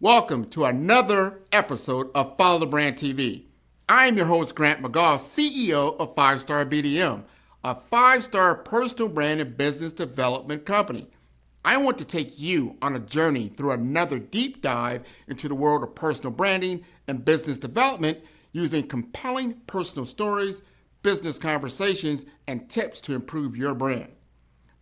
Welcome to another episode of Follow the Brand TV. I am your host, Grant McGaugh, CEO of 5-Star BDM, a 5-star personal brand and business development company. I want to take you on a journey through another deep dive into the world of personal branding and business development using compelling personal stories, business conversations, and tips to improve your brand.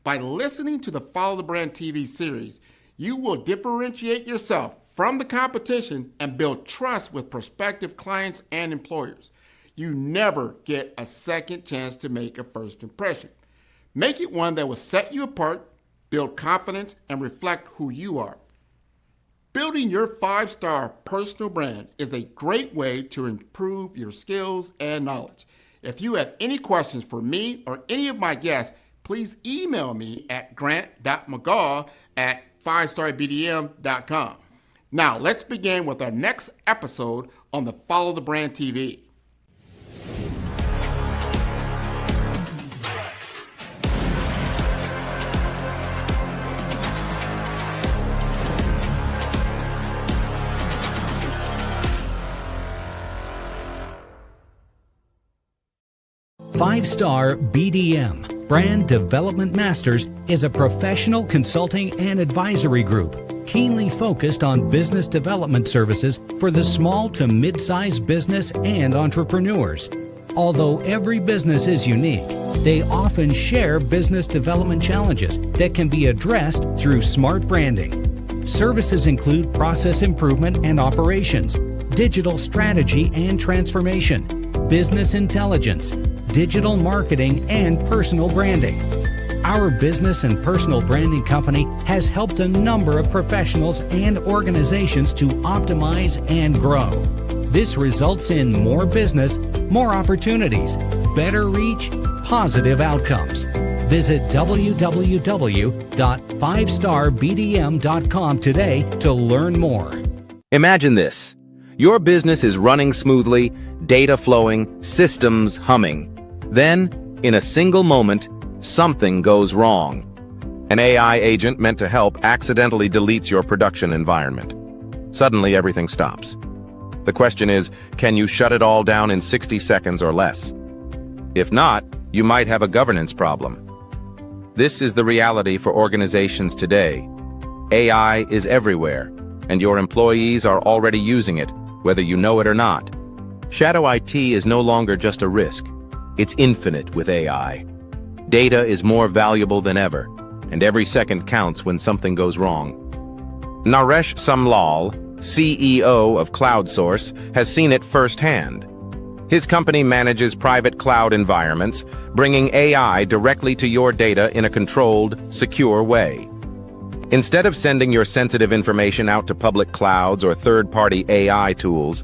By listening to the Follow the Brand TV series, you will differentiate yourself from the competition and build trust with prospective clients and employers. You never get a second chance to make a first impression. Make it one that will set you apart, build confidence, and reflect who you are. Building your 5-star personal brand is a great way to improve your skills and knowledge. If you have any questions for me or any of my guests, please email me at grant.mcgaugh@5starbdm.com. Now, let's begin with our next episode on the Follow the Brand TV. Five-Star BDM, Brand Development Masters, is a professional consulting and advisory group keenly focused on business development services for the small to mid-sized business and entrepreneurs. Although every business is unique, they often share business development challenges that can be addressed through smart branding. Services include process improvement and operations, digital strategy and transformation, business intelligence, digital marketing, and personal branding. Our business and personal branding company has helped a number of professionals and organizations to optimize and grow. This results in more business, more opportunities, better reach, positive outcomes. Visit www.5starbdm.com today to learn more. Imagine this. Your business is running smoothly, data flowing, systems humming. Then, in a single moment, something goes wrong. An AI agent meant to help accidentally deletes your production environment. Suddenly, everything stops. The question is, can you shut it all down in 60 seconds or less? If not, you might have a governance problem. This is the reality for organizations today. AI is everywhere, and your employees are already using it, whether you know it or not. Shadow IT is no longer just a risk. It's infinite with AI. Data is more valuable than ever, and every second counts when something goes wrong. Naresh Samlal, CEO of CloudSource, has seen it firsthand. His company manages private cloud environments, bringing AI directly to your data in a controlled, secure way. Instead of sending your sensitive information out to public clouds or third-party AI tools,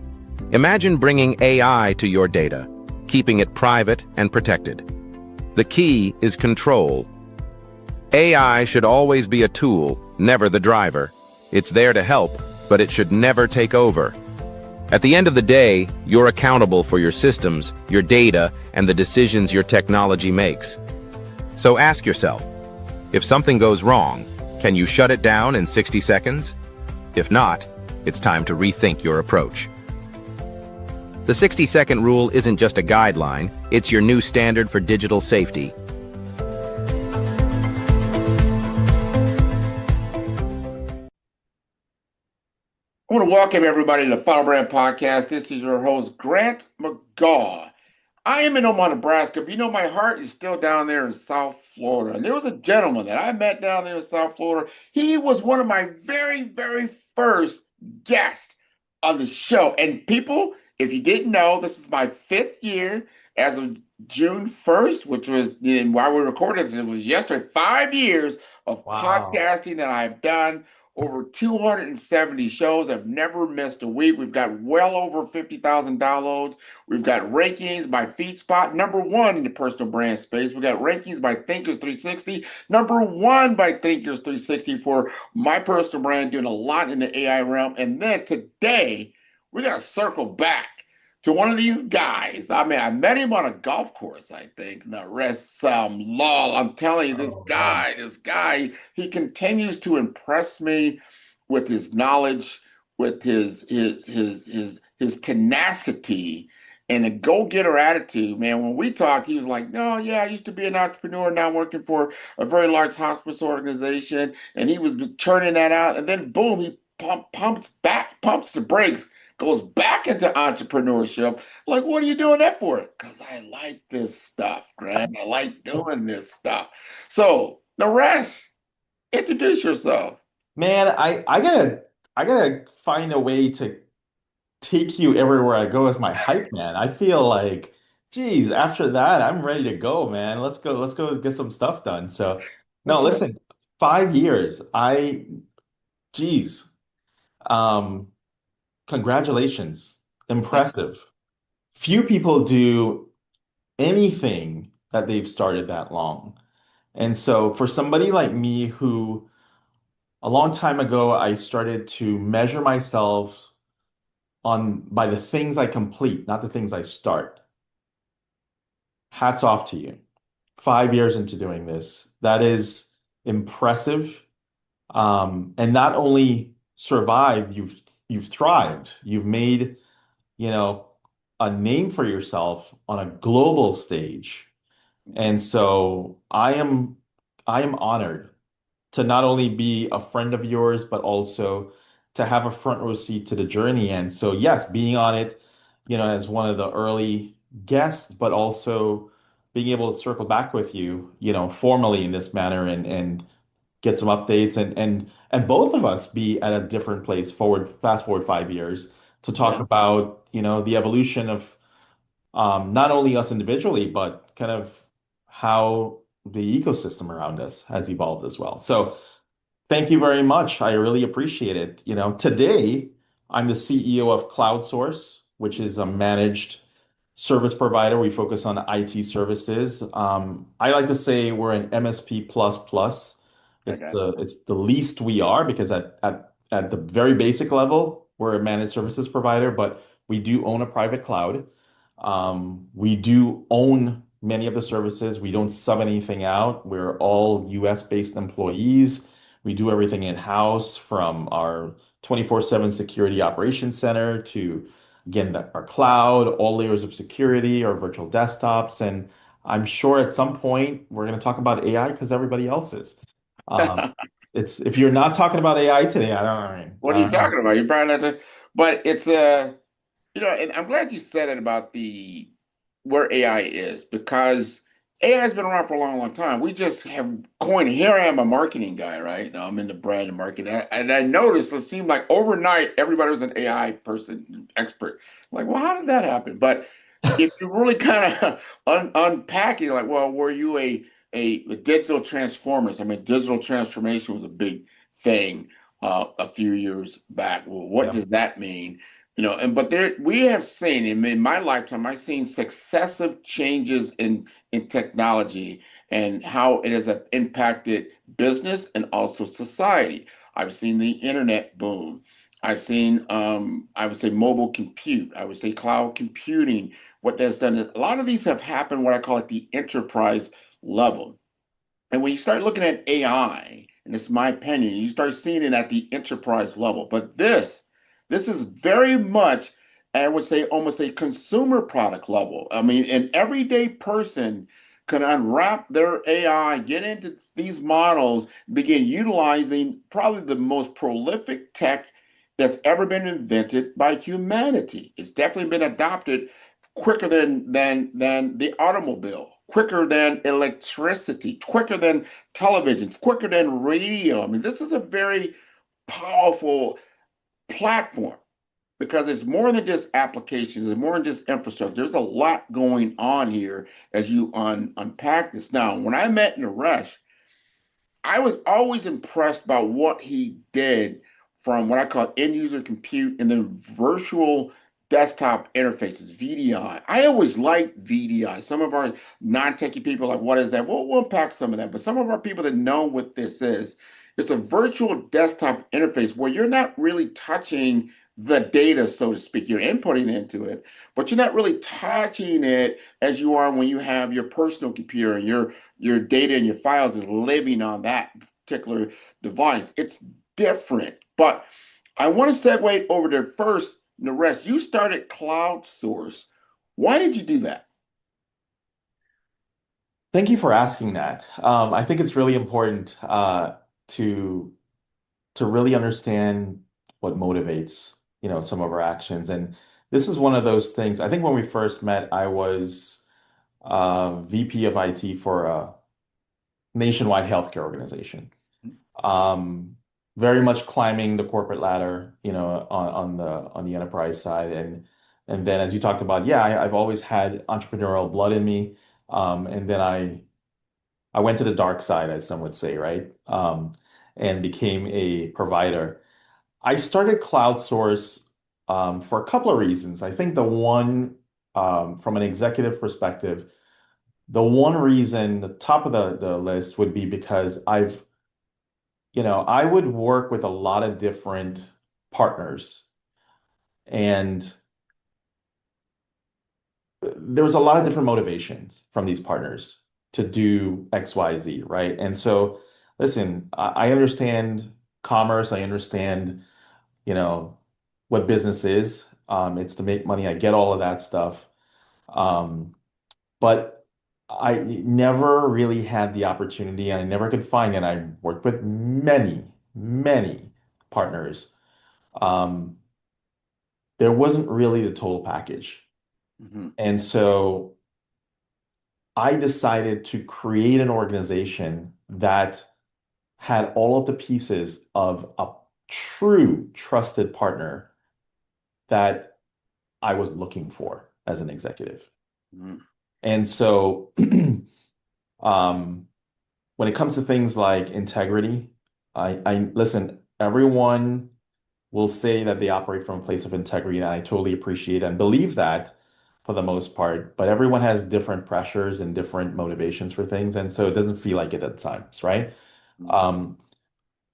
imagine bringing AI to your data, keeping it private and protected. The key is control. AI should always be a tool, never the driver. It's there to help, but it should never take over. At the end of the day, you're accountable for your systems, your data, and the decisions your technology makes. So ask yourself, if something goes wrong, can you shut it down in 60 seconds? If not, it's time to rethink your approach. The 60-second rule isn't just a guideline, it's your new standard for digital safety. I want to welcome everybody to the Follow Brand Podcast. This is your host, Grant McGaugh. I am in Omaha, Nebraska, but you know my heart is still down there in South Florida. And there was a gentleman that I met down there in South Florida. He was one of my very, very first guests on the show. And people, if you didn't know, this is my 5th year as of June 1st, which was, while we recorded this, it was yesterday, 5 years of podcasting that I've done. Over 270 shows. I've never missed a week. We've got well over 50,000 downloads. We've got rankings by FeedSpot, #1 in the personal brand space. We've got rankings by Thinkers 360, #1 by Thinkers 360 for my personal brand, doing a lot in the AI realm. And then today, we're going to circle back to one of these guys. I mean, I met him on a golf course, I think, Naresh Samlal. I'm telling you, this guy, he continues to impress me with his knowledge, with his tenacity and a go-getter attitude, man. When we talked, he was like, "No, yeah, I used to be an entrepreneur. Now I'm working for a very large hospice organization," and he was churning that out. And then, boom, he pumps the brakes, goes back into entrepreneurship. Like, what are you doing that for? Because I like this stuff, Grant. I like doing this stuff. So, Naresh, introduce yourself. Man, I gotta find a way to take you everywhere I go as my hype man. I feel like, geez, after that, I'm ready to go, man. Let's go get some stuff done. So, no, listen, 5 years. Geez, um, congratulations. Impressive. Few people do anything that they've started that long. And so for somebody like me who a long time ago, I started to measure myself on by the things I complete, not the things I start. Hats off to you. 5 years into doing this, that is impressive. And not only survived, you've thrived. You've made, you know, a name for yourself on a global stage. And so I am honored to not only be a friend of yours, but also to have a front row seat to the journey. And so, yes, being on it, as one of the early guests, but also being able to circle back with you, formally in this manner and get some updates and both of us be at a different place fast forward 5 years to talk Yeah. about, the evolution of not only us individually, but kind of how the ecosystem around us has evolved as well. So thank you very much. I really appreciate it. Today I'm the CEO of CloudSource, which is a managed service provider. We focus on IT services. I like to say we're an MSP plus plus. I It's got the least we are because at the very basic level, we're a managed services provider, but we do own a private cloud. We do own many of the services. We don't sub anything out. We're all US-based employees. We do everything in-house from our 24/7 security operations center to, again, our cloud, all layers of security, our virtual desktops. And I'm sure at some point we're going to talk about AI because everybody else is. Um, it. it's if you're not talking about AI today, What are I you don't know. talking about? You're probably not but it's and I'm glad you said it about the where AI is because AI has been around for a long, long time. We just have coined. Here I am, a marketing guy, right? Now I'm in the brand and marketing, and I noticed it seemed like overnight everybody was an AI person, expert. Like, well, how did that happen? But if you really kind of unpack it, like, well, were you a digital transformers? I mean, digital transformation was a big thing a few years back. Well, what Yeah. does that mean? And but there we have seen in my lifetime, I've seen successive changes in technology and how it has impacted business and also society. I've seen the internet boom. I've seen I would say mobile compute. I would say cloud computing. What that's done is a lot of these have happened what I call at the enterprise level. And when you start looking at AI, and it's my opinion, you start seeing it at the enterprise level. But this is very much, I would say, almost a consumer product level. I mean, an everyday person can unwrap their AI, get into these models, begin utilizing probably the most prolific tech that's ever been invented by humanity. It's definitely been adopted quicker than the automobile, quicker than electricity, quicker than television, quicker than radio. I mean, this is a very powerful platform because it's more than just applications, it's more than just infrastructure. There's a lot going on here as you unpack this. Now, when I met Naresh, I was always impressed by what he did from what I call end user compute and then virtual desktop interfaces, VDI. I always liked VDI. Some of our non-techie people are like, what is that? We'll unpack some of that. But some of our people that know what this is, it's a virtual desktop interface where you're not really touching the data, so to speak. You're inputting into it, but you're not really touching it as you are when you have your personal computer and your data and your files is living on that particular device. It's different. But I want to segue over to first, Naresh. You started Cloud Source. Why did you do that? Thank you for asking that. I think it's really important to to really understand what motivates, some of our actions. And this is one of those things. I think when we first met, I was VP of IT for a nationwide healthcare organization. Um, Very much climbing the corporate ladder, on the enterprise side. And then as you talked about, yeah, I've always had entrepreneurial blood in me. And then I went to the dark side, as some would say, right? And became a provider. I started CloudSource for a couple of reasons. I think the one, from an executive perspective, the one reason, the top of the list would be because I would work with a lot of different partners, and there was a lot of different motivations from these partners to do X, Y, Z, right? And so, listen, I understand commerce, I understand, you know, what business is. It's to make money. I get all of that stuff. Um, but I never really had the opportunity, and I never could find it. I worked with many, many partners. Um, there wasn't really the total package. Hmm. And so I decided to create an organization that had all of the pieces of a true trusted partner that I was looking for as an executive. Hmm. And so, um, when it comes to things like integrity, I listen, everyone will say that they operate from a place of integrity, and I totally appreciate and believe that for the most part, but everyone has different pressures and different motivations for things, and so it doesn't feel like it at times, right? Um,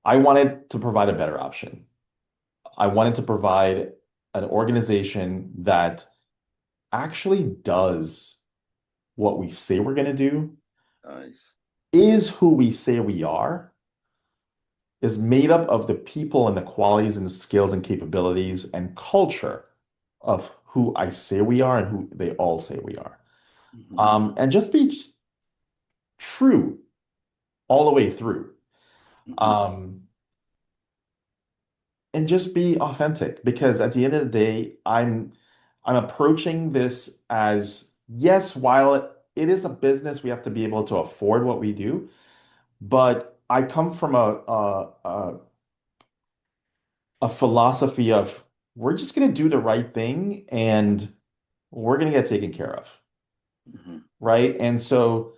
I wanted to provide a better option. I wanted to provide an organization that actually does what we say we're going to do, Nice. is who we say we are, is made up of the people and the qualities and the skills and capabilities and culture of who I say we are and who they all say we are. Hmm. And just be true all the way through. Hmm. Um, and just be authentic, because at the end of the day, I'm approaching this as, yes, while it is a business, we have to be able to afford what we do, but I come from a philosophy of, we're just going to do the right thing and we're going to get taken care of, Hmm. right? And so,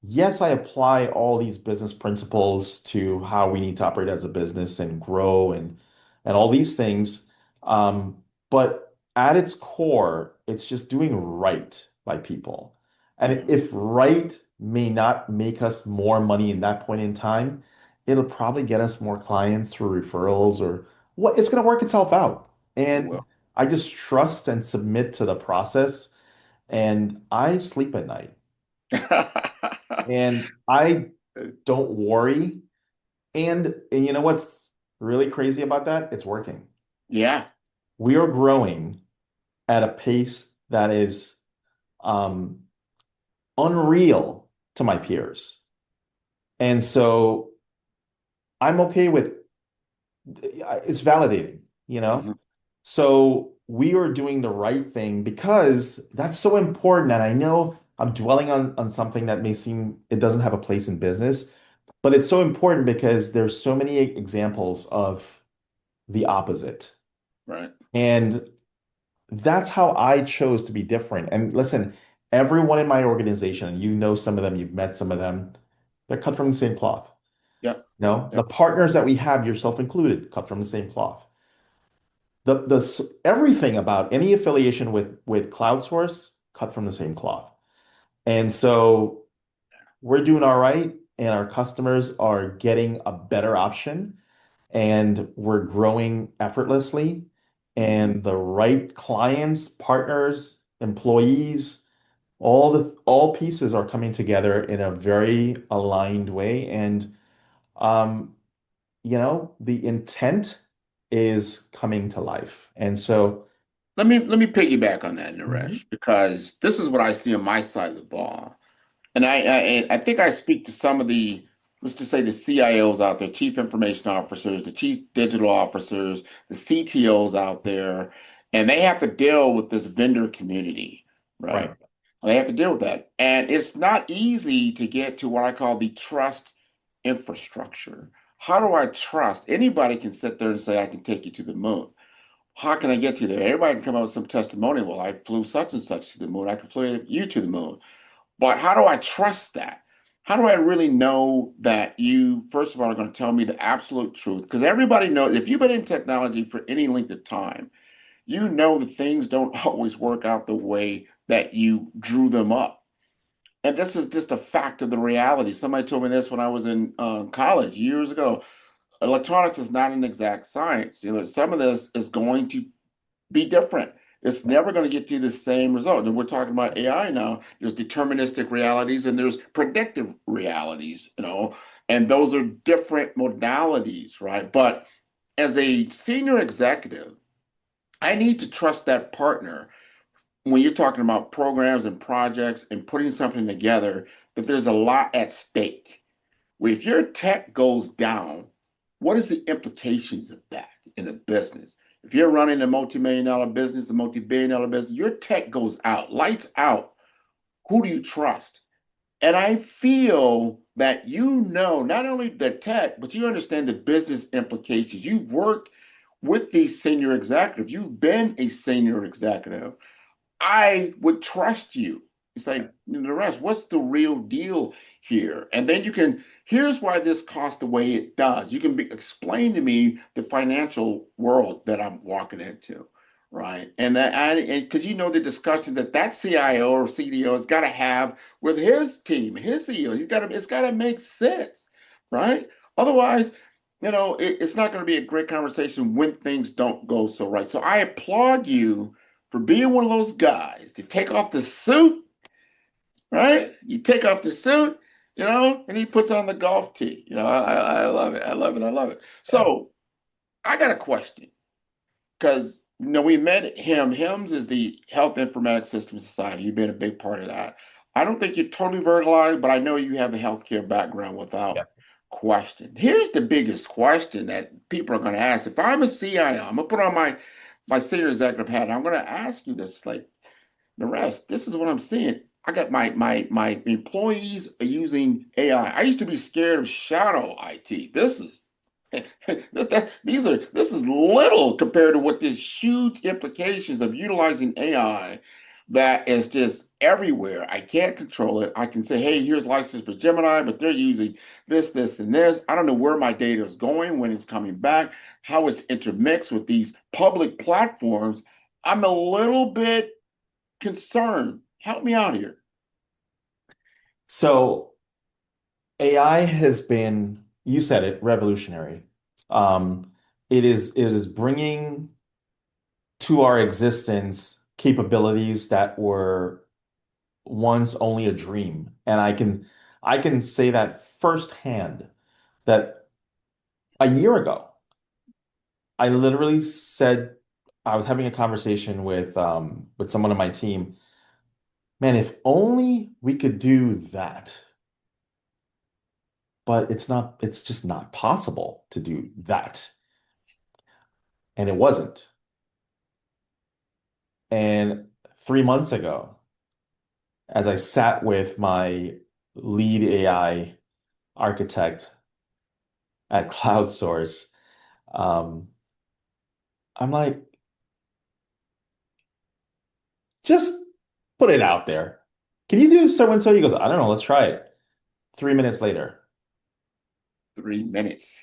yes, I apply all these business principles to how we need to operate as a business and grow and all these things. Um, but at its core, it's just doing right by people. And Hmm. if right may not make us more money in that point in time, it'll probably get us more clients through referrals or what, it's going to work itself out. It will. And I just trust and submit to the process, and I sleep at night. And I don't worry. And you know what's really crazy about that? It's working. Yeah. We are growing at a pace that is um, unreal to my peers. And so I'm okay with, it's validating, you know? Hmm. So we are doing the right thing because that's so important. And I know I'm dwelling on something that may seem it doesn't have a place in business, but it's so important because there's so many examples of the opposite. Right. And that's how I chose to be different. And listen, everyone in my organization, you know some of them, you've met some of them, they're cut from the same cloth. Yep. No, the Yep. partners that we have, yourself included, cut from the same cloth. Everything about any affiliation with CloudSource, cut from the same cloth. And so we're doing all right, and our customers are getting a better option, and we're growing effortlessly, Hmm. and the right clients, partners, employees, all pieces are coming together in a very aligned way. And um, the intent is coming to life. And so, Let me piggyback on that, Mhm. Naresh, because this is what I see on my side of the ball. And I think I speak to some of the, let's just say the CIOs out there, chief information officers, the chief digital officers, the CTOs out there, and they have to deal with this vendor community, right? Right. They have to deal with that. And it's not easy to get to what I call the trust infrastructure. How do I trust? Anybody can sit there and say, I can take you to the moon. How can I get you there? Everybody can come up with some testimony. Well, I flew such and such to the moon. I can fly you to the moon. But how do I trust that? How do I really know that you, first of all, are going to tell me the absolute truth? Because everybody knows if you've been in technology for any length of time, you know that things don't always work out the way that you drew them up. And this is just a fact of the reality. Somebody told me this when I was in college years ago. Electronics is not an exact science. You know, some of this is going to be different. It's Right. never going to get you the same result. And we're talking about AI now. There's deterministic realities and there's predictive realities, and those are different modalities, right? But as a senior executive, I need to trust that partner when you're talking about programs and projects and putting something together, that there's a lot at stake. If your tech goes down, what is the implications of that in the business? If you're running a multi-million dollar business, a multi-billion dollar business, your tech goes out, lights out. Who do you trust? And I feel that not only the tech, but you understand the business implications. You've worked with these senior executives. You've been a senior executive. I would trust you. It's like the rest. What's the real deal here? And then here's why this costs the way it does. You can explain to me the financial world that I'm walking into, right? And because the discussion that CIO or CDO has got to have with his team, his CEO, it's got to make sense, right? Otherwise, it's not going to be a great conversation when things don't go so right. So I applaud you for being one of those guys to take off the suit, right? You take off the suit, and he puts on the golf tee. I love it. I love it. I love it. Yeah. So I got a question because we met him. HIMSS is the Health Informatics Systems Society. You've been a big part of that. I don't think you're totally verticalized, but I know you have a healthcare background without Yeah. question. Here's the biggest question that people are going to ask. If I'm a CIO, I'm going to put on my senior executive hat. I'm going to ask you this, like the rest. This is what I'm seeing. I got my employees are using AI. I used to be scared of shadow IT. This is this is little compared to what these huge implications of utilizing AI that is just everywhere. I can't control it. I can say, hey, here's license for Gemini, but they're using this, and this. I don't know where my data is going, when it's coming back, how it's intermixed with these public platforms. I'm a little bit concerned. Help me out here. So AI has been, you said it, revolutionary. Um, it is bringing to our existence capabilities that were once only a dream. And I can say that firsthand that a year ago, I literally said I was having a conversation with someone on my team. Man, if only we could do that. But it's just not possible to do that. And it wasn't. And 3 months ago, as I sat with my lead AI architect at CloudSource, um, I'm like, just put it out there. Can you do so and so? He goes, I don't know, let's try it. 3 minutes later, 3 minutes.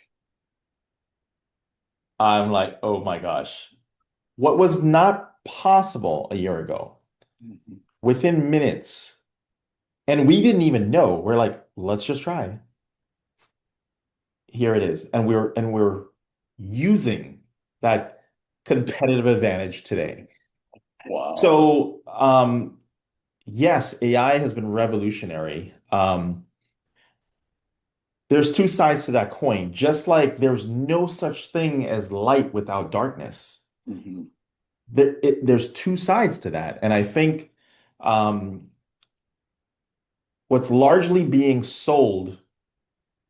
I'm like, oh my gosh. What was not possible a year ago, Mhm. within minutes, and we didn't even know. We're like, let's just try. Here it is. And we're using that competitive advantage today. Wow. So, yes, AI has been revolutionary. there's two sides to that coin, just like there's no such thing as light without darkness. Hmm. There's two sides to that. And I think um, what's largely being sold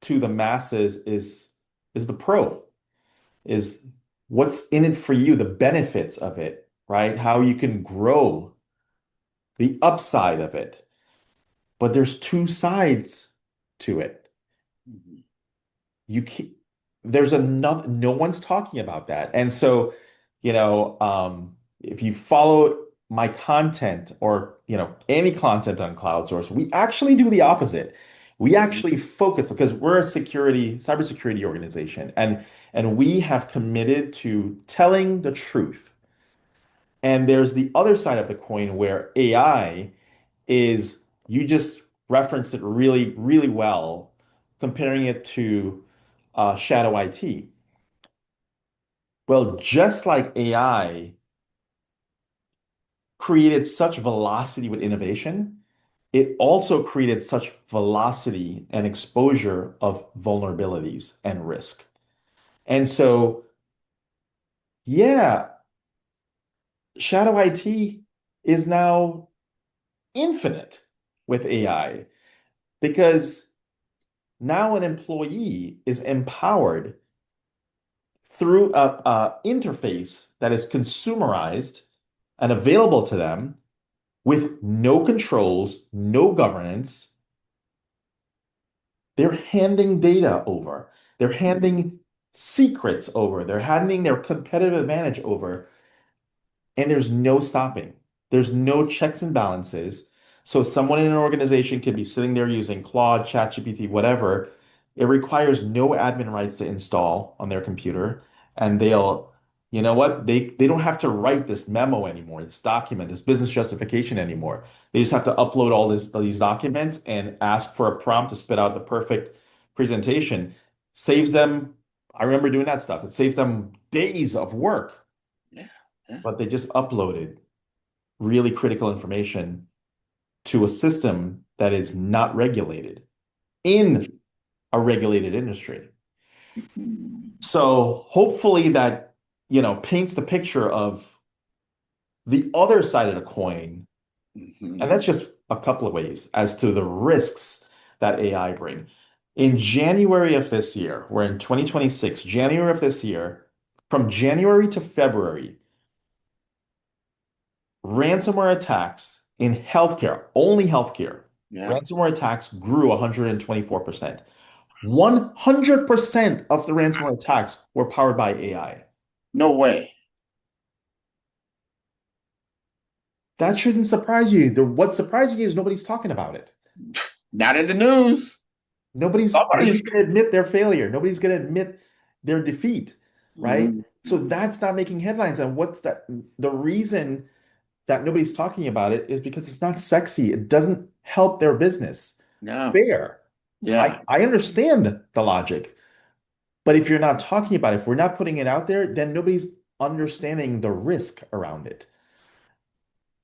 to the masses is the pro, is what's in it for you, the benefits of it, right? How you can grow, the upside of it. But there's two sides to it. Hmm. You can't, there's enough, no one's talking about that. And so, if you follow my content or, any content on cloud source, we actually do the opposite. We actually focus because we're a cybersecurity organization, and we have committed to telling the truth. And there's the other side of the coin where AI is, you just referenced it really, really well, comparing it to shadow IT. Well, just like AI created such velocity with innovation, it also created such velocity and exposure of vulnerabilities and risk. And so, yeah, shadow IT is now infinite with AI because now an employee is empowered through a interface that is consumerized and available to them with no controls, no governance. They're handing data over. They're handing secrets over. They're handing their competitive advantage over. And there's no stopping. There's no checks and balances. So someone in an organization could be sitting there using Claude, ChatGPT, whatever. It requires no admin rights to install on their computer. And you know what? They don't have to write this memo anymore, this document, this business justification anymore. They just have to upload all these documents and ask for a prompt to spit out the perfect presentation. Saves them, I remember doing that stuff. It saves them days of work, Yeah. Yeah. but they just uploaded really critical information to a system that is not regulated in a regulated industry. So hopefully that, paints the picture of the other side of the coin. And Hmm. that's just a couple of ways as to the risks that AI bring. In January of this year, we're in 2026, January of this year, from January to February, ransomware attacks in healthcare, only healthcare, Yeah. ransomware attacks grew 124%. 100% of the ransomware attacks were powered by AI. No way. That shouldn't surprise you. What's surprising you is nobody's talking about it. Not in the news. Somebody's. Nobody's going to admit their failure. Nobody's going to admit their defeat, right? Mhm. So that's not making headlines. And what's that? The reason that nobody's talking about it is because it's not sexy. It doesn't help their business. No. Fair. Yeah. I understand the logic, but if you're not talking about it, if we're not putting it out there, then nobody's understanding the risk around it.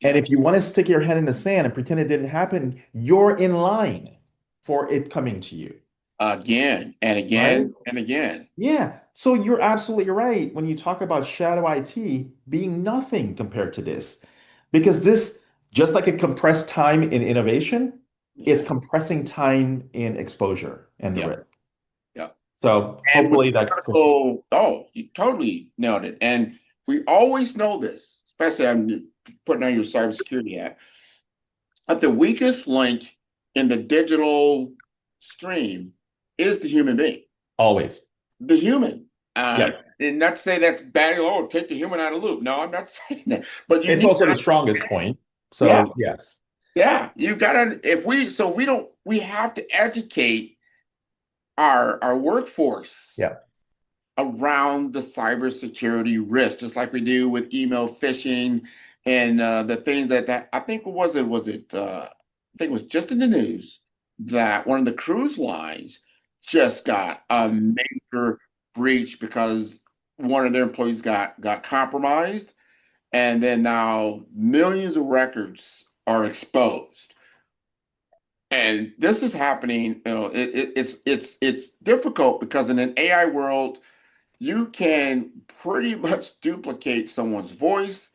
And Yeah. if you want to stick your head in the sand and pretend it didn't happen, you're in line for it coming to you, Again and right? again and again. Yeah. So you're absolutely right when you talk about shadow IT being nothing compared to this. Because this, just like it compressed time in innovation, it's Yeah. compressing time in exposure and the Yeah. risk. Yeah. So And with hopefully that pushes. critical, oh, you totally nailed it. And we always know this, especially I'm putting on your cybersecurity hat, that the weakest link in the digital stream is the human being, Always. the human. Yep. And not to say that's bad. Oh, take the human out of the loop. No, I'm not saying that. But you It's need, also the strongest point. yeah, So yes. yeah. You gotta. If we, so we don't. We have to educate our workforce Yeah. around the cybersecurity risk, just like we do with email phishing and the things that I think I think it was just in the news that one of the cruise lines just got a major breach because one of their employees got compromised, and then now millions of records are exposed. And this is happening, it's difficult because in an AI world, you can pretty much duplicate someone's voice,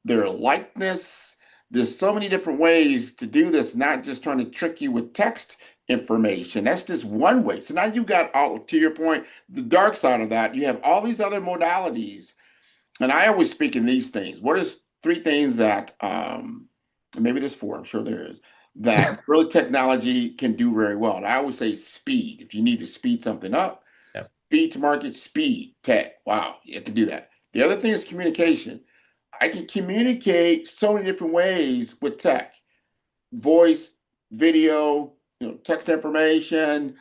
their likeness. There's so many different ways to do this, not just trying to trick you with text information. That's just one way. So now you've got all, to your point, the dark side of that. You have all these other modalities. And I always speak in these things. What is three things that, maybe there's four, I'm sure there is, that really technology can do very well. And I always say speed. If you need to speed something up, Yeah. speed to market, speed, tech. Wow, you can do that. The other thing is communication. I can communicate so many different ways with tech, voice, video, text information.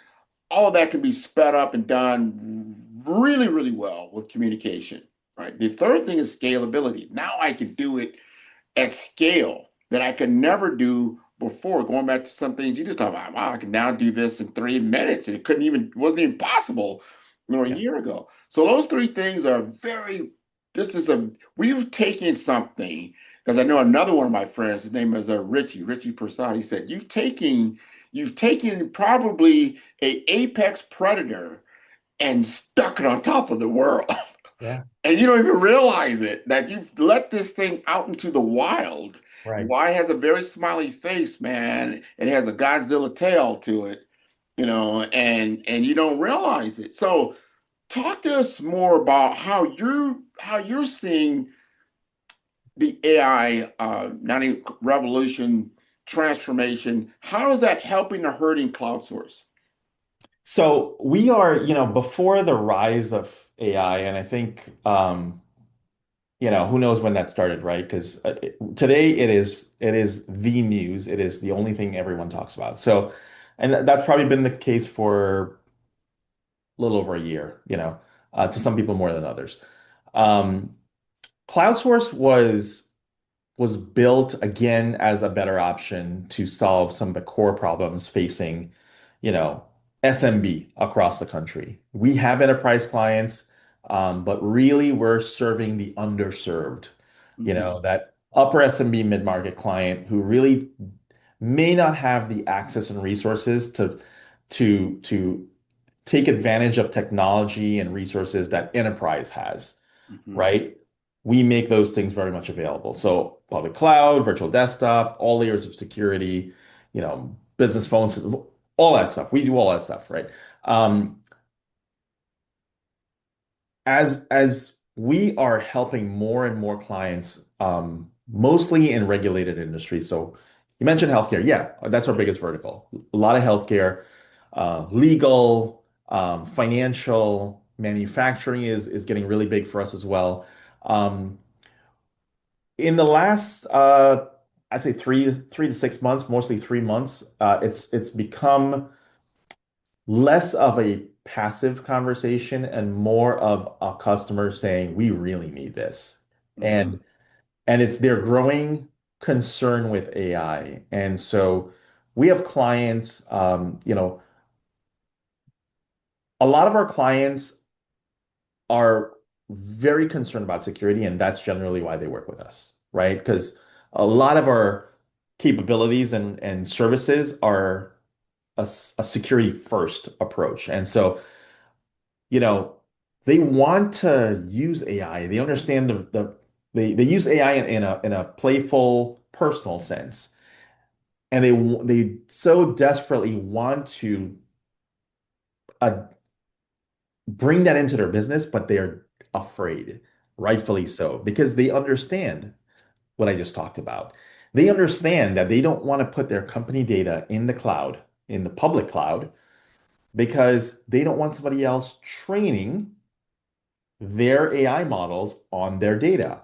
All of that can be sped up and done really, really well with communication. Right. The third thing is scalability. Now I can do it at scale that I could never do before. Going back to some things you just talked about, wow, I can now do this in 3 minutes, and wasn't even possible, a Yeah. year ago. So those three things are very. This is a we've taken something because I know another one of my friends. His name is Richie Prasad. He said you've taken probably a apex predator and stuck it on top of the world. Yeah. And you don't even realize it that you've let this thing out into the wild. Right. Why it has a very smiley face, man. It has a Godzilla tail to it, and you don't realize it. So talk to us more about how you're seeing the AI not even revolution transformation. How is that helping the hurting cloud source? So we are, before the rise of AI, and I think, who knows when that started, right? Because today it is the news. It is the only thing everyone talks about. So, and that's probably been the case for a little over a year, to some people more than others. Um, Cloud Source was built again as a better option to solve some of the core problems facing, you know, SMB across the country. We have enterprise clients, but really we're serving the underserved, Hmm. that upper SMB mid-market client who really may not have the access and resources to take advantage of technology and resources that enterprise has, Hmm. right? We make those things very much available. So public cloud, virtual desktop, all layers of security, business phone system, all that stuff. We do all that stuff, right? Um, as we are helping more and more clients, mostly in regulated industries. So you mentioned healthcare. Yeah, that's our biggest vertical. A lot of healthcare, legal, financial, manufacturing is getting really big for us as well. Um, in the last, I'd say three to 6 months, mostly 3 months, it's become less of a passive conversation and more of a customer saying, "We really need this," Hmm. and it's their growing concern with AI. And so we have clients, a lot of our clients are very concerned about security, and that's generally why they work with us, right? Because a lot of our capabilities and services are a security first approach. And so, you know, they want to use AI. They understand they use AI in a playful, personal sense, and they so desperately want to uh, bring that into their business, but they're afraid, rightfully so, because they understand what I just talked about. They understand that they don't want to put their company data in the cloud, in the public cloud, because they don't want somebody else training their AI models on their data.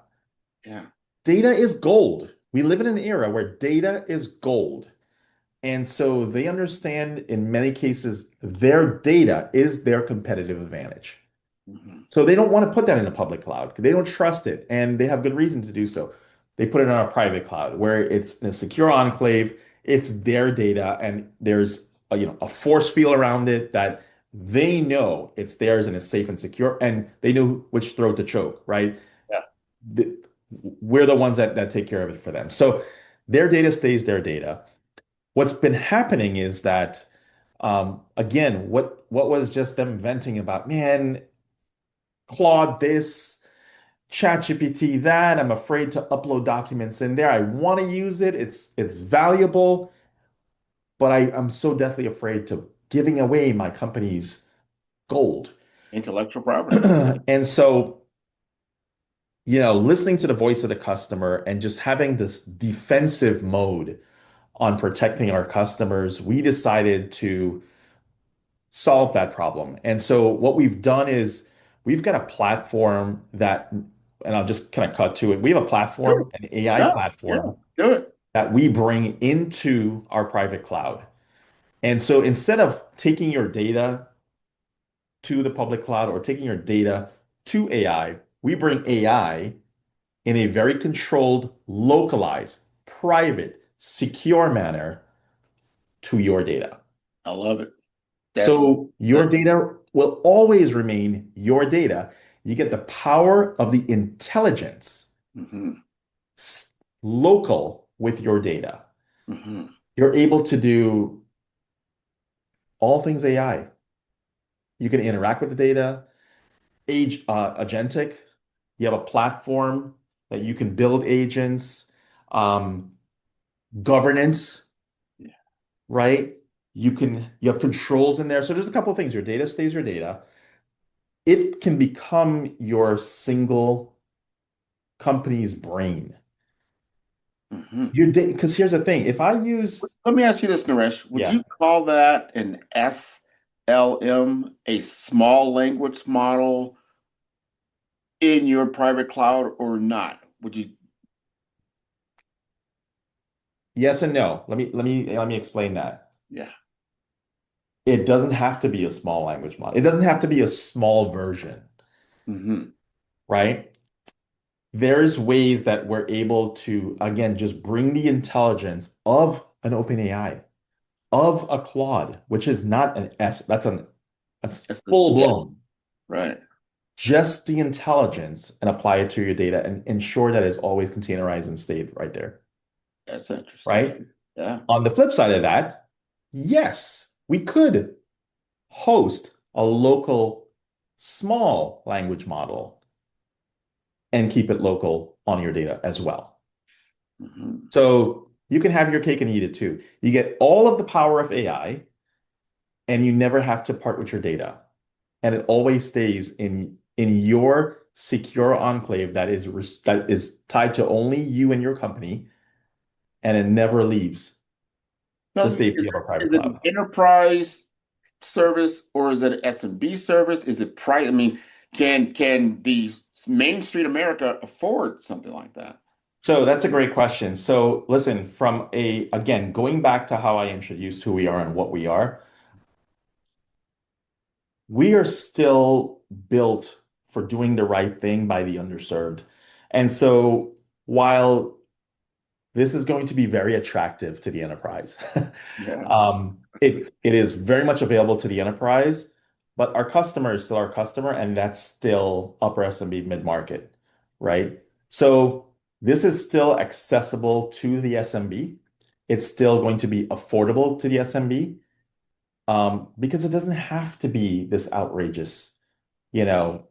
Yeah. Data is gold. We live in an era where data is gold. And so they understand in many cases their data is their competitive advantage. Hmm. So they don't want to put that in a public cloud. They don't trust it, and they have good reason to do so. They put it on a private cloud where it's in a secure enclave. It's their data, and there's a force field around it that they know it's theirs and it's safe and secure, and they know which throat to choke, right? Yeah. We're the ones that take care of it for them. So their data stays their data. what's been happening is that again, what was just them venting about, man, Claude this, ChatGPT that, I'm afraid to upload documents in there. I want to use it. It's valuable, but I'm so deathly afraid to giving away my company's gold. Intellectual property. And so, listening to the voice of the customer and just having this defensive mode on protecting our customers, we decided to solve that problem. And so what we've done is we've got a platform that, and I'll just kind of cut to it. We have a Sure. platform, an AI Yeah. Yeah. platform Do it. that we bring into our private cloud. And so instead of taking your data to the public cloud or taking your data to AI, we bring AI in a very controlled, localized, private, secure manner to your data. I love it. That's So your that. data will always remain your data. You get the power of the intelligence Hmm. s- local with your data. Hmm. You're able to do all things AI. You can interact with the data, agentic. You have a platform that you can build agents, um, governance, Yeah. right? You have controls in there. So there's a couple of things. Your data stays your data. It can become your single company's brain. Hmm. Your data, because here's the thing. If I use, Let me ask you this, Naresh. Would yeah, you call that an SLM, a small language model in your private cloud or not? Would you? yes and no. Let me explain that. Yeah. It doesn't have to be a small language model. It doesn't have to be a small version, Hmm. right? There's ways that we're able to, again, just bring the intelligence of an OpenAI, of a Claude, which is not an S, that's full Yeah. blown. Right. Just the intelligence and apply it to your data and ensure that it's always containerized and stayed right there, That's interesting. right? Yeah. On the flip side of that, yes, we could host a local small language model and keep it local on your data as well. Hmm. So you can have your cake and eat it too. You get all of the power of AI and you never have to part with your data. And it always stays in your secure enclave that is tied to only you and your company, and it never leaves Now, the is safety of a private it an cloud. enterprise service or is it an SMB service? Is it private? I mean, can the Main Street America afford something like that? So that's a great question. So listen, again, going back to how I introduced who we are and what we are still built for doing the right thing by the underserved. And so while this is going to be very attractive to the enterprise. Yeah. It is very much available to the enterprise, but our customer is still our customer, and that's still upper SMB mid-market, right? So this is still accessible to the SMB. It's still going to be affordable to the SMB, because it doesn't have to be this outrageous, you know,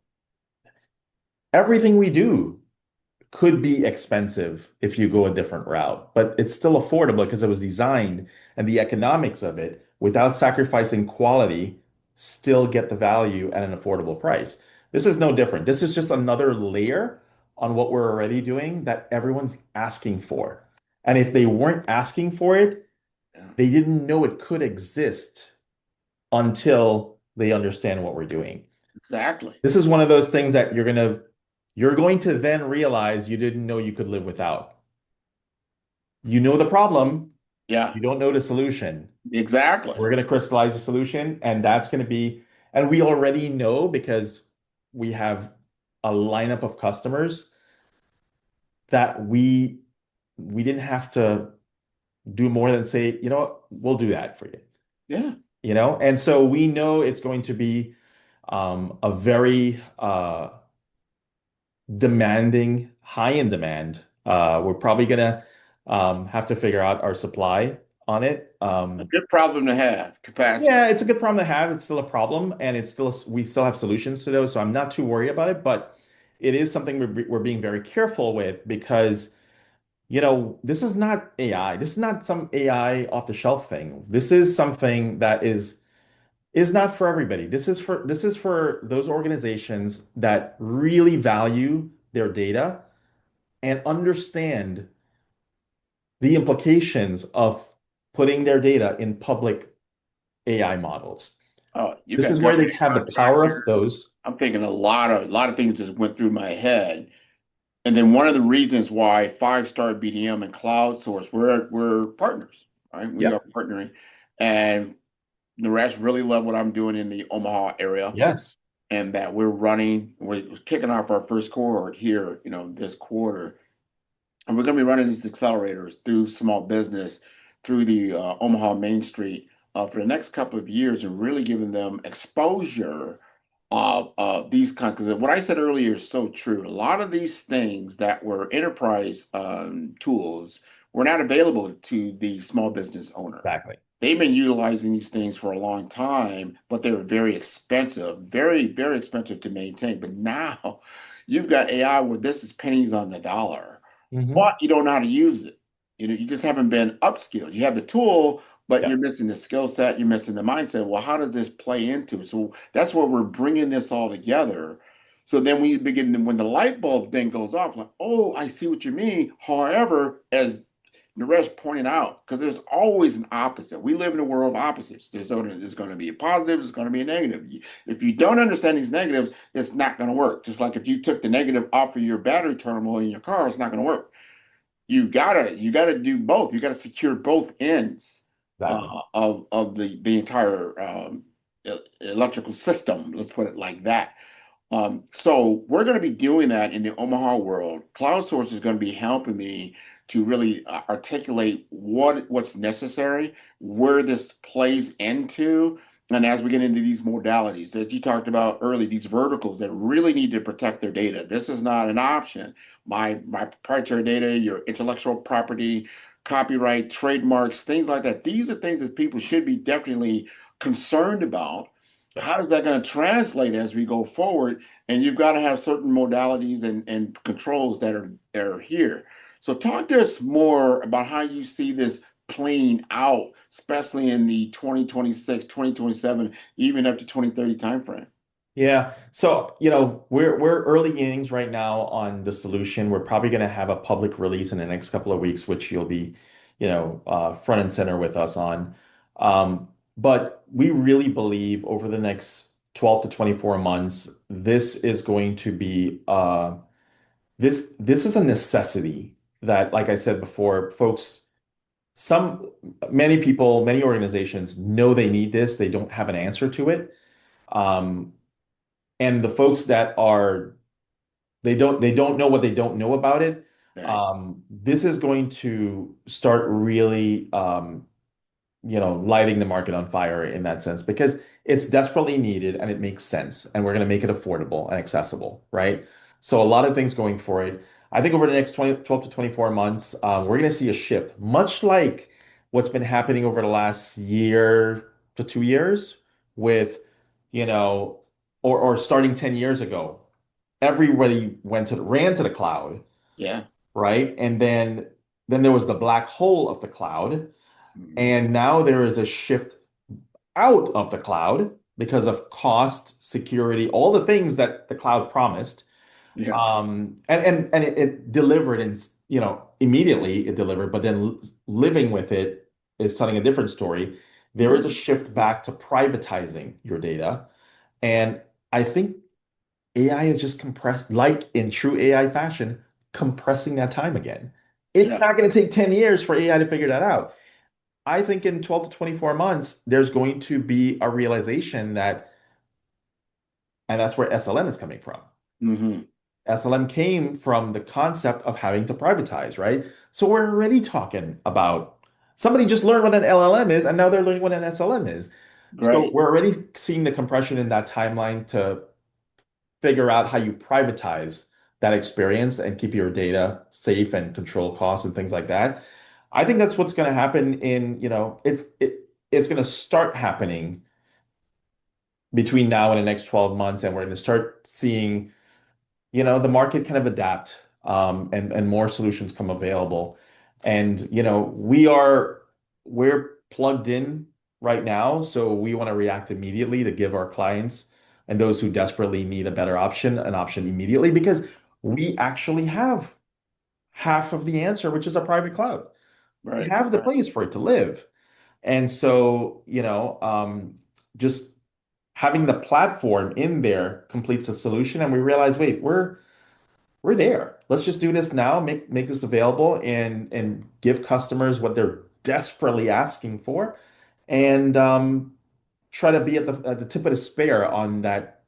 everything we do could be expensive if you go a different route, but it's still affordable because it was designed and the economics of it without sacrificing quality still get the value at an affordable price. This is no different. This is just another layer on what we're already doing that everyone's asking for. And if they weren't asking for it, Yeah. they didn't know it could exist until they understand what we're doing. Exactly. This is one of those things that you're going to then realize you didn't know you could live without. You know the problem, Yeah. you don't know the solution. Exactly. We're going to crystallize the solution, and that's going to be, and we already know because we have a lineup of customers that we didn't have to do more than say, you know what, we'll do that for you. Yeah. And so we know it's going to be a very demanding, high in demand. We're probably gonna have to figure out our supply on it. A good problem to have, capacity. Yeah, it's a good problem to have. It's still a problem, and we still have solutions to those. So I'm not too worried about it, but it is something we're being very careful with because, this is not AI. This is not some AI off the shelf thing. This is something that is not for everybody. This is for those organizations that really value their data and understand the implications of putting their data in public AI models. Oh, you This got is where government they have the power of contractors. those. I'm thinking a lot of things just went through my head. And then one of the reasons why Five Star BDM and Cloud Source, we're partners, right? We are Yep. partnering. And Naresh really love what I'm doing in the Omaha area, Yes. and that we're kicking off our first cohort here, this quarter. And we're going to be running these accelerators through small business, through the Omaha Main Street for the next couple of years and really giving them exposure of these kinds. Because what I said earlier is so true. A lot of these things that were enterprise tools were not available to the small business owner. Exactly. They've been utilizing these things for a long time, but they were very expensive, very, very expensive to maintain. But now you've got AI where this is pennies on the dollar, Hmm. but you don't know how to use it. You just haven't been upskilled. You have the tool, but Yeah. you're missing the skill set, you're missing the mindset. Well, how does this play into it? So that's where we're bringing this all together. So then we begin, when the light bulb then goes off, like, oh, I see what you mean. However, as Naresh pointed out, because there's always an opposite. We live in a world of opposites. There's going to be a positive, there's going to be a negative. If you don't understand these negatives, it's not going to work. Just like if you took the negative off of your battery terminal in your car, it's not going to work. You gotta do both. You gotta secure both ends Exactly. of the entire electrical system. Let's put it like that. So we're going to be doing that in the Omaha world. Cloud Source is going to be helping me to really articulate what's necessary, where this plays into, and as we get into these modalities that you talked about early, these verticals that really need to protect their data. This is not an option. My proprietary data, your intellectual property, copyright, trademarks, things like that. These are things that people should be definitely concerned about. Yep. How is that going to translate as we go forward? And you've got to have certain modalities and controls that are here. So talk to us more about how you see this playing out, especially in the 2026, 2027, even up to 2030 timeframe. Yeah. So, we're early innings right now on the solution. We're probably going to have a public release in the next couple of weeks, which you'll be, front and center with us on. But we really believe over the next 12 to 24 months, this is going to be this is a necessity that, like I said before, folks, some many people, many organizations know they need this. They don't have an answer to it. Um, and the folks that are they don't know what they don't know about it. Right. This is going to start really lighting the market on fire in that sense because it's desperately needed and it makes sense and we're going to make it affordable and accessible, right? So a lot of things going for it. I think over the next 12 to 24 months, we're going to see a shift, much like what's been happening over the last year to 2 years with, you know, or starting 10 years ago. Everybody ran to the cloud, Yeah. right? And then there was the black hole of the cloud. Mhm. And now there is a shift out of the cloud because of cost, security, all the things that the cloud promised. Yeah. And it delivered and immediately it delivered, but then living with it is telling a different story. There is a Mhm. shift back to privatizing your data. And I think AI is just compressed, like in true AI fashion, compressing that time again. It's Yeah. not going to take 10 years for AI to figure that out. I think in 12 to 24 months, there's going to be a realization and that's where SLM is coming from. Hmm. SLM came from the concept of having to privatize, right? So we're already talking about somebody just learned what an LLM is, and now they're learning what an SLM is. So Great. we're already seeing the compression in that timeline to figure out how you privatize that experience and keep your data safe and control costs and things like that. I think that's what's going to happen it's going to start happening between now and the next 12 months, and we're going to start seeing, the market kind of adapt, and more solutions come available. And, we're plugged in right now, so we want to react immediately to give our clients and those who desperately need a better option, an option immediately, because we actually have half of the answer, which is a private cloud. We Right. have the place for it to live. And so, just having the platform in there completes the solution. And we realize, wait, we're there. Let's just do this now, make this available and give customers what they're desperately asking for, and try to be at the tip of the spear on that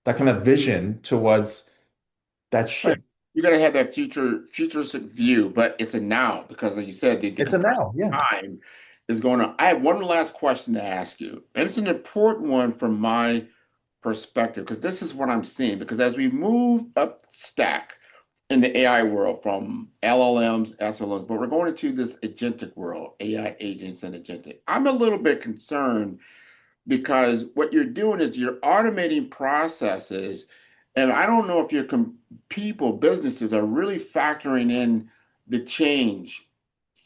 kind of vision towards that Right. shift. You got to have that futuristic view, but it's a now because, like you said, the It's a compressed now, yeah. time is going on. I have one last question to ask you, and it's an important one from my perspective because this is what I'm seeing. Because as we move up stack in the AI world from LLMs, SLMs, but we're going into this agentic world, AI agents and agentic. I'm a little bit concerned because what you're doing is you're automating processes, and I don't know if your people, businesses are really factoring in the change,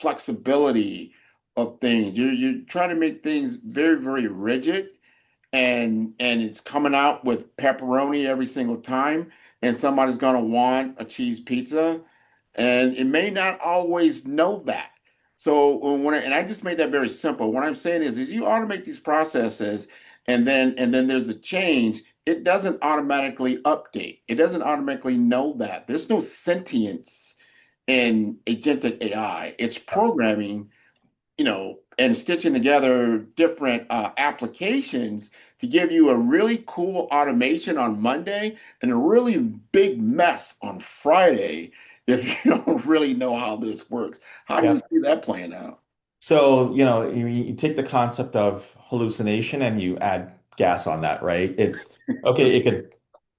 flexibility of things. You're trying to make things very, very rigid, and it's coming out with pepperoni every single time, and somebody's going to want a cheese pizza, and it may not always know that. So and I just made that very simple. What I'm saying is you automate these processes, and then there's a change. It doesn't automatically update. It doesn't automatically know that. There's no sentience in agentic AI. It's programming, and stitching together different applications to give you a really cool automation on Monday and a really big mess on Friday if you don't really know how this works. How do you Yeah. see that playing out? So, you take the concept of hallucination and you add gas on that, right? It's okay, it could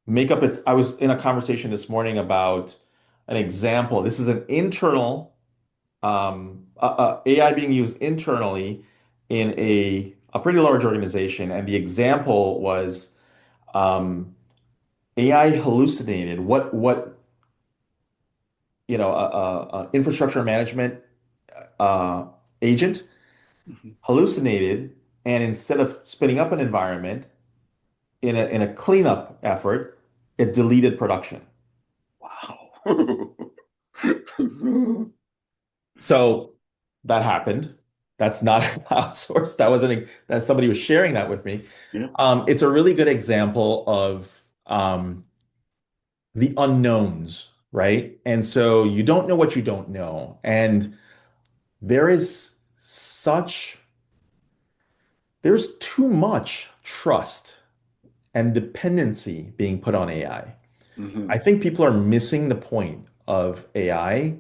make up its. I was in a conversation this morning about an example. This is an internal AI being used internally in a pretty large organization, and the example was AI hallucinated what infrastructure management uh, agent Mhm. hallucinated, and instead of spinning up an environment in a cleanup effort, it deleted production. Wow. So that happened. That's not outsourced. That somebody was sharing that with me. Yeah. It's a really good example of the unknowns, right? And so you don't know what you don't know. And there is such, there's too much trust and dependency being put on AI. I Hmm. think people are missing the point of AI,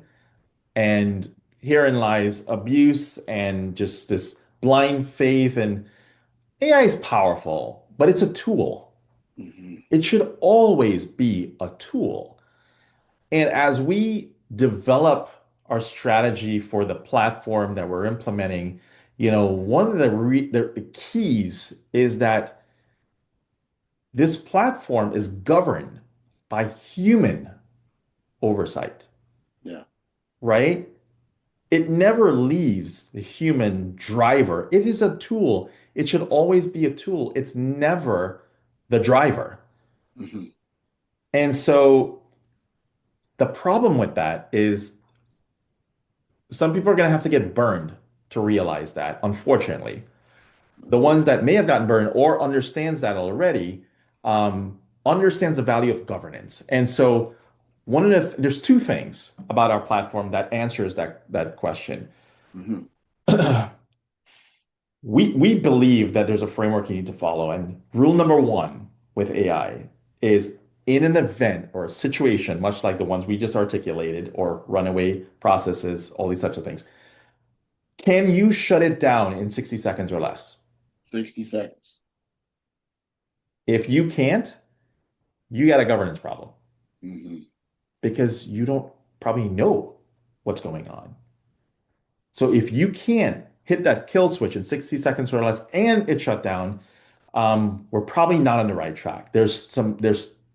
and herein lies abuse and just this blind faith. And AI is powerful, but it's a tool. Hmm. It should always be a tool. And as we develop our strategy for the platform that we're implementing, one of the keys is that this platform is governed by human oversight, Yeah. right? It never leaves the human driver. It is a tool. It should always be a tool. It's never the driver. Hmm. And so the problem with that is some people are going to have to get burned to realize that, unfortunately. The ones that may have gotten burned or understands that already, understands the value of governance. And so there's two things about our platform that answers that question. Hmm. We believe that there's a framework you need to follow. And rule number one with AI is, in an event or a situation, much like the ones we just articulated, or runaway processes, all these types of things, can you shut it down in 60 seconds or less? 60 seconds. If you can't, you got a governance problem Hmm. because you don't probably know. what's going on. So if you can't hit that kill switch in 60 seconds or less and it shut down, we're probably not on the right track. There's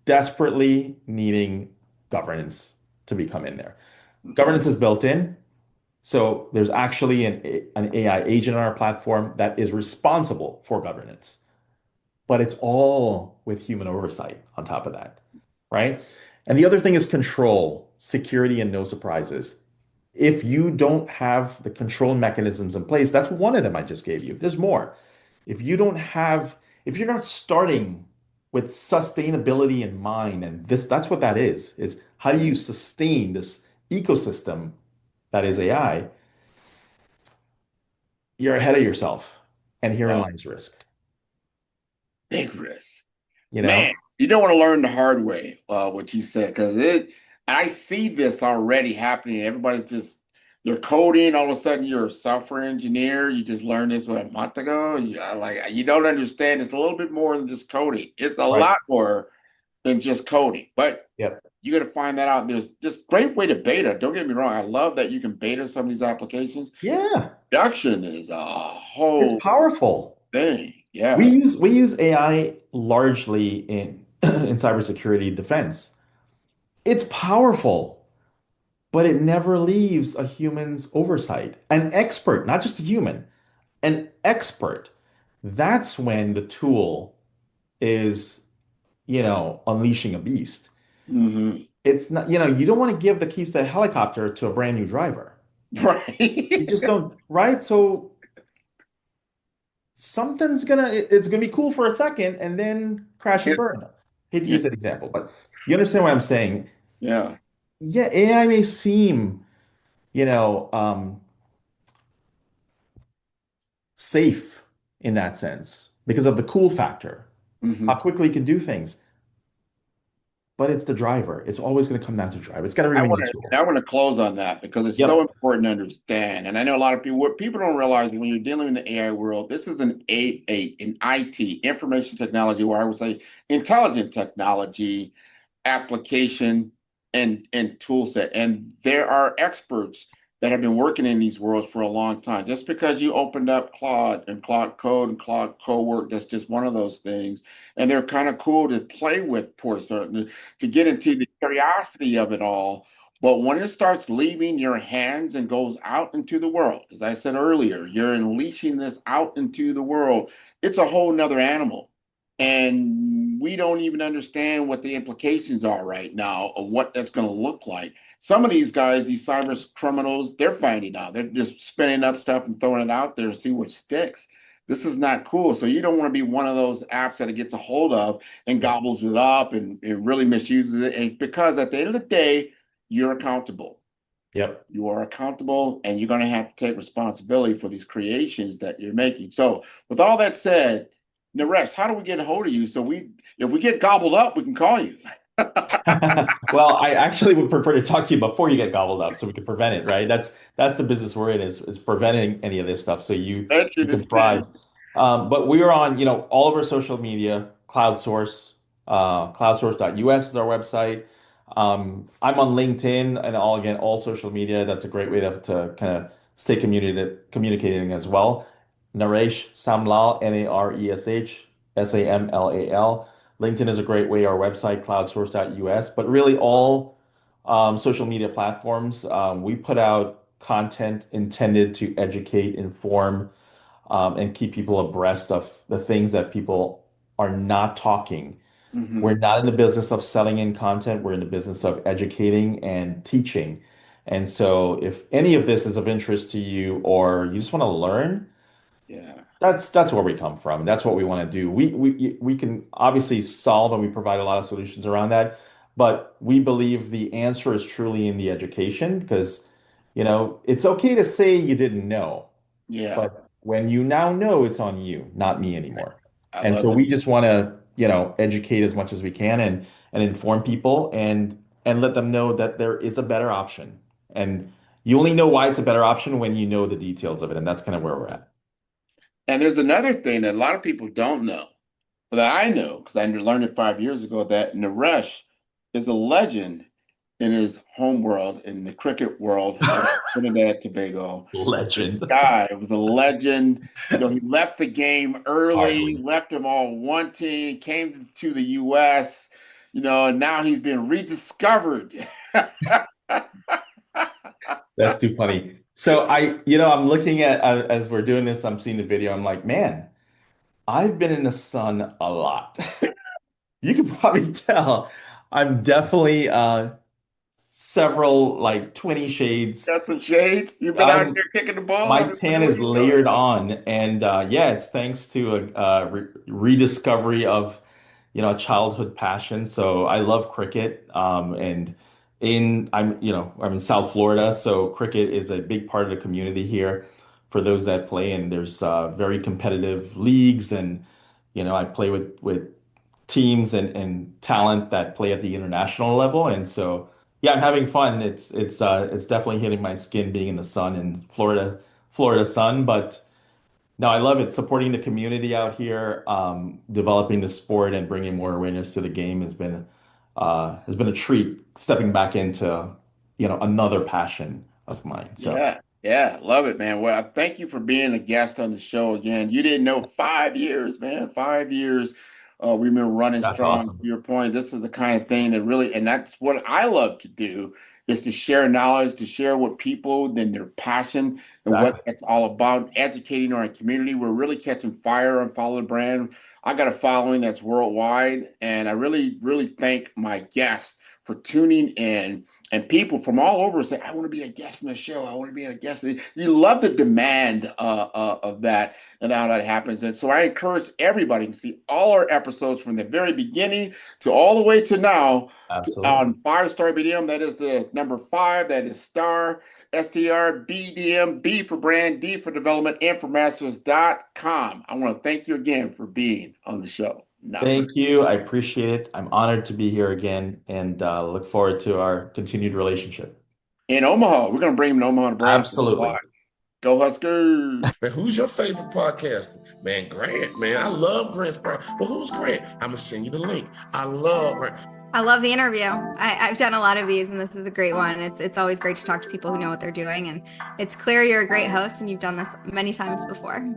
desperately needing governance to become in there. Hmm. Governance is built in. So there's actually an AI agent on our platform that is responsible for governance, but it's all with human oversight on top of that, right? And the other thing is control, security, and no surprises. If you don't have the control mechanisms in place, that's one of them I just gave you. There's more. If you don't have, if you're not starting with sustainability in mind, and that's what that is how do you sustain this ecosystem that is AI? You're ahead of yourself. And herein Oh, lies risk, big risk. you Man, know? you don't want to learn the hard way, what you said, because I see this already happening. Everybody's just, they're coding. All of a sudden, you're a software engineer. You just learned this, what, a month ago? You don't understand. It's a little bit more than just coding. It's a Right. lot more than just coding. But Yep. you got to find that out. There's just great way to beta. Don't get me wrong. I love that you can beta some of these applications. Yeah. Production is a It's whole powerful. thing. We Yeah. use we use AI largely in in cybersecurity defense. It's powerful, but it never leaves a human's oversight. An expert, not just a human, an expert. That's when the tool is, unleashing a beast. Hmm. It's not, you don't want to give the keys to a helicopter to a brand new driver. You Right. just don't, right? So it's gonna be cool for a second and then crash and burn. Hate to Yeah. use that example, but you understand what I'm saying. Yeah. Yeah, AI may seem, you know, safe in that sense because of the cool factor, how Hmm. quickly you can do things, but it's the driver. It's always going to come down to driver. It's got to I remain want the to tool. I want to close on that because it's so Yep. important to understand. And I know a lot of people what people don't realize when you're dealing in the AI world, this is an IT, information technology, or I would say intelligent technology application and tool set. And there are experts that have been working in these worlds for a long time. Just because you opened up Claude and Claude Code and Claude Cowork, that's just one of those things. And they're kind of cool to play with, for certain, to get into the curiosity of it all. But when it starts leaving your hands and goes out into the world, as I said earlier, you're unleashing this out into the world. It's a whole nother animal. And we don't even understand what the implications are right now of what that's going to look like. Some of these guys, these cyber criminals, they're finding out. They're just spinning up stuff and throwing it out there to see what sticks. This is not cool. So you don't want to be one of those apps that it gets a hold of and Yep. gobbles it up and really misuses it. And because at the end of the day, you're accountable. Yep. You are accountable and you're going to have to take responsibility for these creations that you're making. So, with all that said, Naresh, how do we get a hold of you? So if we get gobbled up, we can call you. Well, I actually would prefer to talk to you before you get gobbled up so we can prevent it, right? That's the business we're in is preventing any of this stuff so you can thrive. Interesting. But we are on, all of our social media, CloudSource, cloudsource.us is our website. I'm on LinkedIn and all social media. That's a great way to kind of stay communicating as well. Naresh Samlal, Naresh Samlal. LinkedIn is a great way, our website, cloudsource.us, but really all social media platforms. We put out content intended to educate, inform, and keep people abreast of the things that people are not talking. We're Hmm. not in the business of selling in content. We're in the business of educating and teaching. And so if any of this is of interest to you or you just want to learn, Yeah. that's where we come from. That's what we want to do. We can obviously solve and we provide a lot of solutions around that, but we believe the answer is truly in the education because, it's okay to say you didn't know, Yeah. but when you now know, it's on you, not me anymore. I And love so that. we just want to, educate as much as we can and inform people and let them know that there is a better option. And you only know why it's a better option when you know the details of it, and that's kind of where we're at. And there's another thing that a lot of people don't know that I know because I learned it 5 years ago that Naresh is a legend in his home world, in the cricket world of Trinidad Tobago. This Legend. guy was a legend. He left the game early, Hardly. left them all wanting, came to the U.S., and now he's been rediscovered. That's too funny. So I'm looking at as we're doing this, I'm seeing the video. I'm like, man, I've been in the sun a lot. You can probably tell I'm definitely several like 20 shades. Got some shades. You've been out I'm there kicking the ball. My What tan are is you doing? layered on, and yeah, it's thanks to a rediscovery of a childhood passion. So I love cricket, and I'm in South Florida, so cricket is a big part of the community here for those that play, and there's very competitive leagues, and I play with teams and talent that play at the international level, and so yeah, I'm having fun. It's definitely hitting my skin being in the sun in Florida sun, but no, I love it. Supporting the community out here, developing the sport and bringing more awareness to the game has been a treat. Stepping back into another passion of mine. So Yeah, yeah, love it, man. Well, I thank you for being a guest on the show again. You didn't know 5 years, man. 5 years. We've been running that's strong. To awesome. your point, this is the kind of thing that really, and that's what I love to do, is to share knowledge, to share with people, then their passion and what Exactly. it's all about, educating our community. We're really catching fire on Follow the Brand. I got a following that's worldwide, and I really, really thank my guests for tuning in, and people from all over say, I want to be a guest in the show. I want to be a guest. You love the demand of that and how that happens. And so I encourage everybody to see all our episodes from the very beginning to all the way to now Absolutely. on 5 Star BDM. That is the number 5. That is star, STR, BDM, B for brand, D for development, and for masters.com. I want to thank you again for being on the show. Now, Thank you. I appreciate it. I'm honored to be here again and look forward to our continued relationship. in Omaha, we're going to bring him to Omaha, Nebraska. Absolutely. Go Huskers. Man, who's your favorite podcaster? Man, Grant, man. I love Grant's podcast. Well, who's Grant? I'm going to send you the link. I love Grant. I love the interview. I've done a lot of these, and this is a great one. It's always great to talk to people who know what they're doing, and it's clear you're a great host, and you've done this many times before.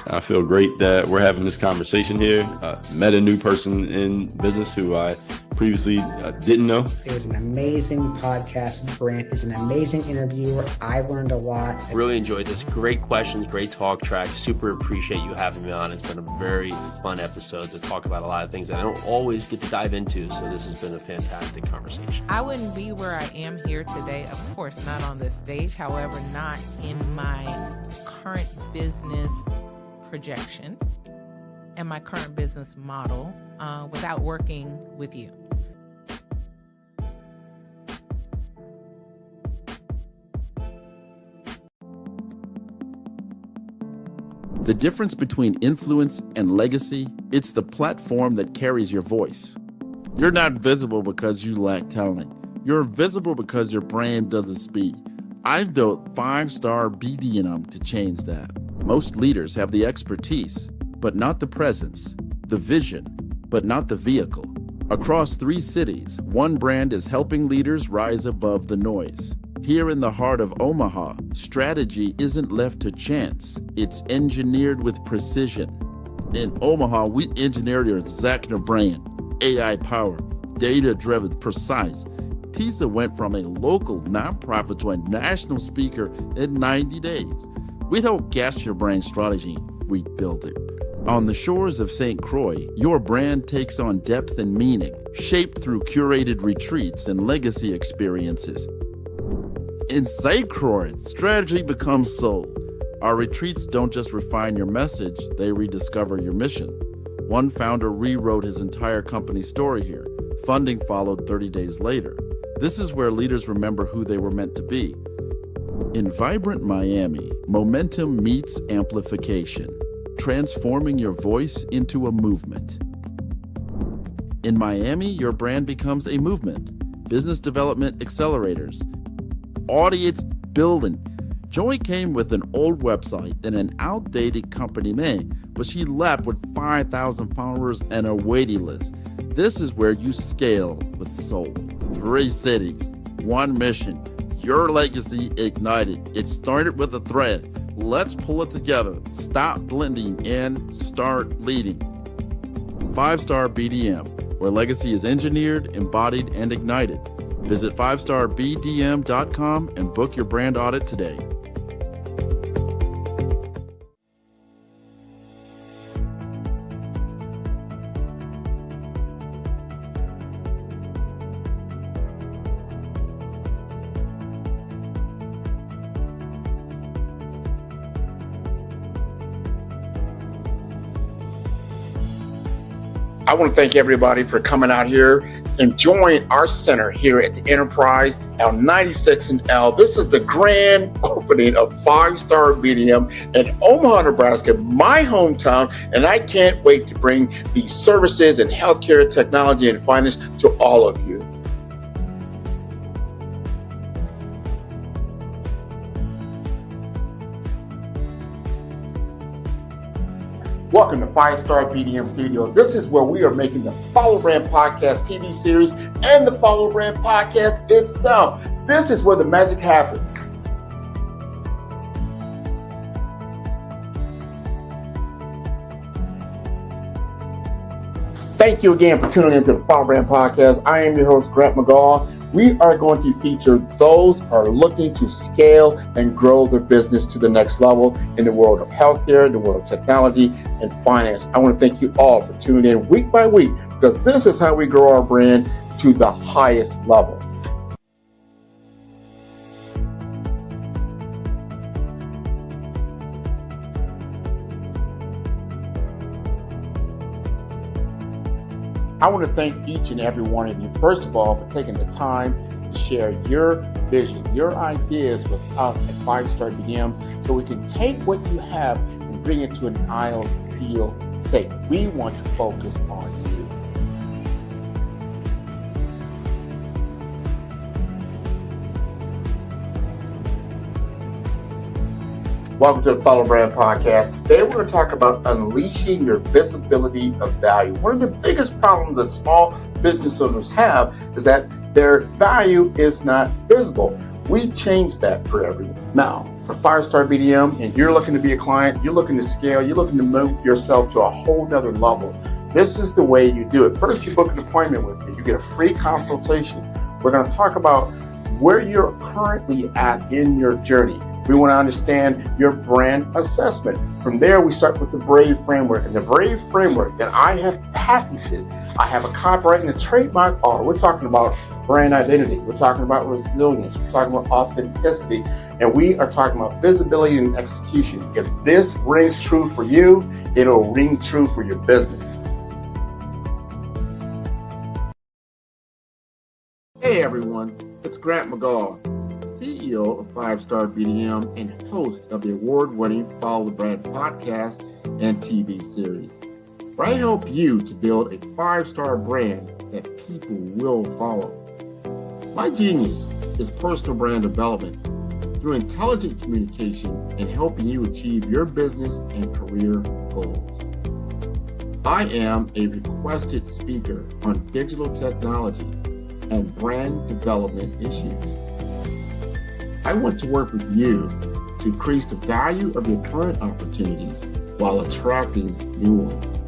I feel great that we're having this conversation here. Met a new person in business who I previously didn't know. It was an amazing podcast. Grant is an amazing interviewer. I learned a lot. Really enjoyed this. Great questions, great talk track. Super appreciate you having me on. It's been a very fun episode to talk about a lot of things that I don't always get to dive into. So this has been a fantastic conversation. I wouldn't be where I am here today, of course, not on this stage. However, not in my current business projection and my current business model without working with you. The difference between influence and legacy, it's the platform that carries your voice. You're not visible because you lack talent. You're visible because your brand doesn't speak. I've built 5-Star BDM to change that. Most leaders have the expertise, but not the presence, the vision, but not the vehicle. Across 3 cities, one brand is helping leaders rise above the noise. Here in the heart of Omaha, strategy isn't left to chance. It's engineered with precision. In Omaha, we engineered your Zachner brand, AI-powered, data-driven, precise. TISA went from a local nonprofit to a national speaker in 90 days. We don't guess your brand strategy, we build it. On the shores of St. Croix, your brand takes on depth and meaning, shaped through curated retreats and legacy experiences. In St. Croix, strategy becomes soul. Our retreats don't just refine your message, they rediscover your mission. One founder rewrote his entire company story here. Funding followed 30 days later. This is where leaders remember who they were meant to be. In vibrant Miami, momentum meets amplification, transforming your voice into a movement. In Miami, your brand becomes a movement. Business development accelerators, audience building. Joy came with an old website and an outdated company name, but she left with 5,000 followers and a waiting list. This is where you scale with soul. 3 cities, one mission, your legacy ignited. It started with a thread. Let's pull it together. Stop blending and start leading. 5-Star BDM, where legacy is engineered, embodied, and ignited. Visit 5starbdm.com and book your brand audit today. I want to thank everybody for coming out here and join our center here at the Enterprise on 96 and L. This is the grand opening of 5-Star BDM in Omaha, Nebraska, my hometown, and I can't wait to bring these services and healthcare, technology, and finance to all of you. Welcome to 5-Star BDM Studio. This is where we are making the Follow Brand Podcast TV series and the Follow Brand Podcast itself. This is where the magic happens. Thank you again for tuning into the Follow Brand Podcast. I am your host, Grant McGaw. We are going to feature those who are looking to scale and grow their business to the next level in the world of healthcare, the world of technology, and finance. I want to thank you all for tuning in week by week, because this is how we grow our brand to the highest level. I want to thank each and every one of you, first of all, for taking the time to share your vision, your ideas with us at 5-Star BDM, so we can take what you have and bring it to an ideal state. We want to focus on you. Welcome to the Follow Brand Podcast. Today we're going to talk about unleashing your visibility of value. One of the biggest problems that small business owners have is that their value is not visible. We change that for everyone. Now, for 5-Star BDM, and you're looking to be a client, you're looking to scale, you're looking to move yourself to a whole nother level. This is the way you do it. First, you book an appointment with me. You get a free consultation. We're going to talk about where you're currently at in your journey. We want to understand your brand assessment. From there, we start with the BRAVE framework. And the BRAVE framework that I have patented, I have a copyright and a trademark on. We're talking about brand identity. We're talking about resilience. We're talking about authenticity. And we are talking about visibility and execution. If this rings true for you, it'll ring true for your business. Hey everyone, it's Grant McGaw, CEO of 5-Star BDM and host of the award-winning Follow the Brand podcast and TV series, where I help you to build a 5-star brand that people will follow. My genius is personal brand development through intelligent communication and helping you achieve your business and career goals. I am a requested speaker on digital technology and brand development issues. I want to work with you to increase the value of your current opportunities while attracting new ones.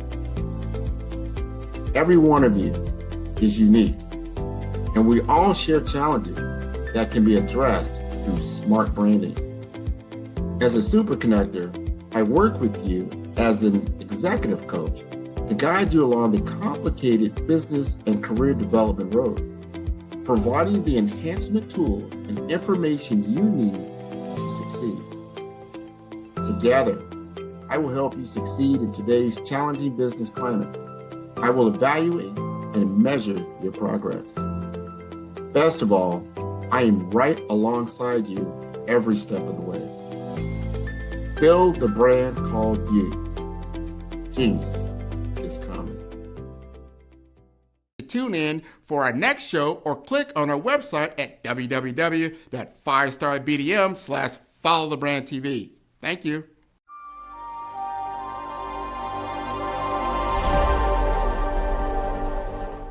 Every one of you is unique, and we all share challenges that can be addressed through smart branding. As a superconnector, I work with you as an executive coach to guide you along the complicated business and career development road, providing the enhancement tools and information you need to succeed. Together, I will help you succeed in today's challenging business climate. I will evaluate and measure your progress. Best of all, I am right alongside you every step of the way. Build the brand called you. Genius is coming. Tune in for our next show or click on our website at www.5starbdm/followthebrandtv. Thank you.